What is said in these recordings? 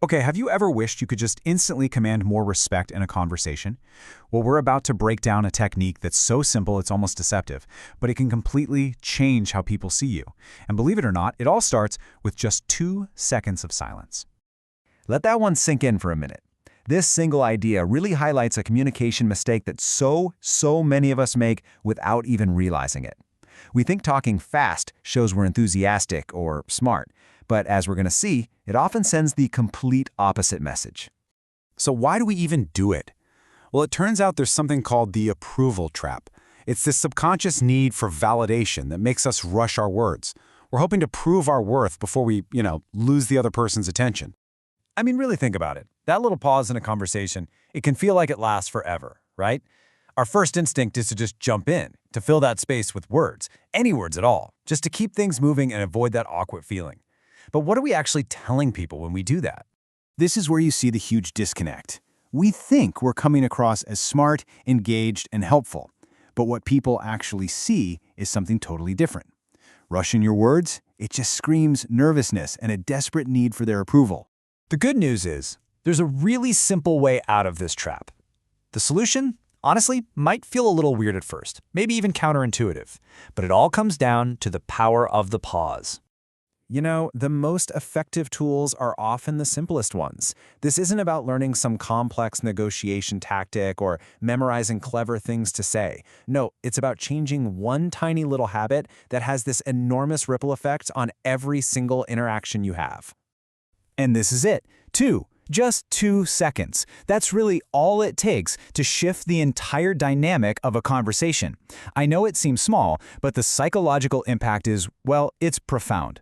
Okay, have you ever wished you could just instantly command more respect in a conversation? Well, we're about to break down a technique that's so simple it's almost deceptive, but it can completely change how people see you. And believe it or not, it all starts with just 2 seconds of silence. Let that one sink in for a minute. This single idea really highlights a communication mistake that so many of us make without even realizing it. We think talking fast shows we're enthusiastic or smart, but as we're going to see, it often sends the complete opposite message. So why do we even do it? Well, it turns out there's something called the approval trap. It's this subconscious need for validation that makes us rush our words. We're hoping to prove our worth before we, lose the other person's attention. I mean, really think about it. That little pause in a conversation, it can feel like it lasts forever, right? Our first instinct is to just jump in, to fill that space with words, any words at all, just to keep things moving and avoid that awkward feeling. But what are we actually telling people when we do that? This is where you see the huge disconnect. We think we're coming across as smart, engaged, and helpful, but what people actually see is something totally different. Rushing your words, it just screams nervousness and a desperate need for their approval. The good news is, there's a really simple way out of this trap. The solution, honestly, might feel a little weird at first, maybe even counterintuitive, but it all comes down to the power of the pause. You know, the most effective tools are often the simplest ones. This isn't about learning some complex negotiation tactic or memorizing clever things to say. No, it's about changing one tiny little habit that has this enormous ripple effect on every single interaction you have. And this is it, just 2 seconds. That's really all it takes to shift the entire dynamic of a conversation. I know it seems small, but the psychological impact is, well, it's profound.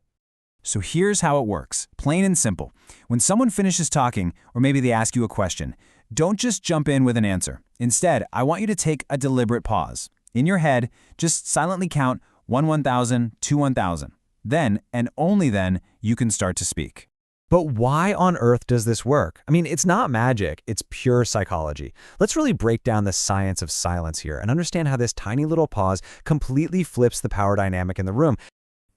So here's how it works, plain and simple. When someone finishes talking, or maybe they ask you a question, don't just jump in with an answer. Instead, I want you to take a deliberate pause. In your head, just silently count 1,000, 1,000. Then, and only then, you can start to speak. But why on earth does this work? I mean, it's not magic, it's pure psychology. Let's really break down the science of silence here and understand how this tiny little pause completely flips the power dynamic in the room.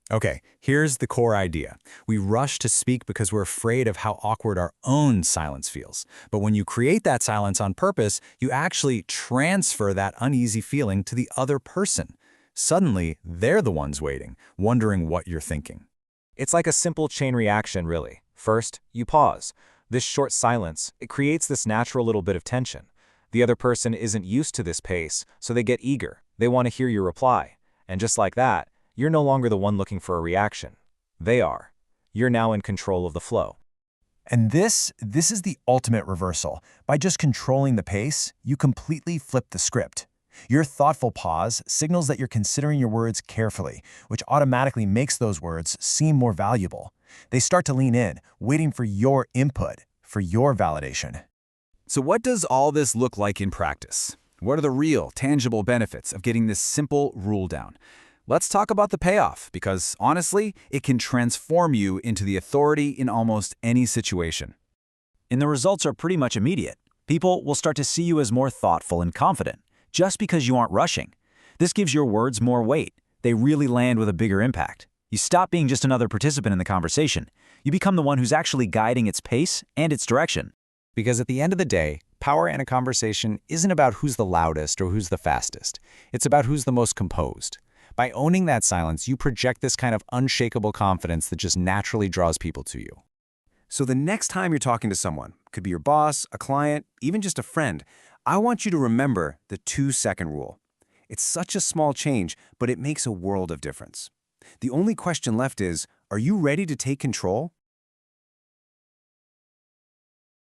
Okay, here's the core idea. We rush to speak because we're afraid of how awkward our own silence feels. But when you create that silence on purpose, you actually transfer that uneasy feeling to the other person. Suddenly, they're the ones waiting, wondering what you're thinking. It's like a simple chain reaction, really. First, you pause. This short silence, it creates this natural little bit of tension. The other person isn't used to this pace, so they get eager. They want to hear your reply. And just like that, you're no longer the one looking for a reaction. They are. You're now in control of the flow. And this is the ultimate reversal. By just controlling the pace, you completely flip the script. Your thoughtful pause signals that you're considering your words carefully, which automatically makes those words seem more valuable. They start to lean in, waiting for your input, for your validation. So what does all this look like in practice? What are the real, tangible benefits of getting this simple rule down? Let's talk about the payoff, because honestly, it can transform you into the authority in almost any situation. And the results are pretty much immediate. People will start to see you as more thoughtful and confident, just because you aren't rushing. This gives your words more weight. They really land with a bigger impact. You stop being just another participant in the conversation. You become the one who's actually guiding its pace and its direction. Because at the end of the day, power in a conversation isn't about who's the loudest or who's the fastest. It's about who's the most composed. By owning that silence, you project this kind of unshakable confidence that just naturally draws people to you. So the next time you're talking to someone, could be your boss, a client, even just a friend, I want you to remember the 2-second rule. It's such a small change, but it makes a world of difference. The only question left is, are you ready to take control?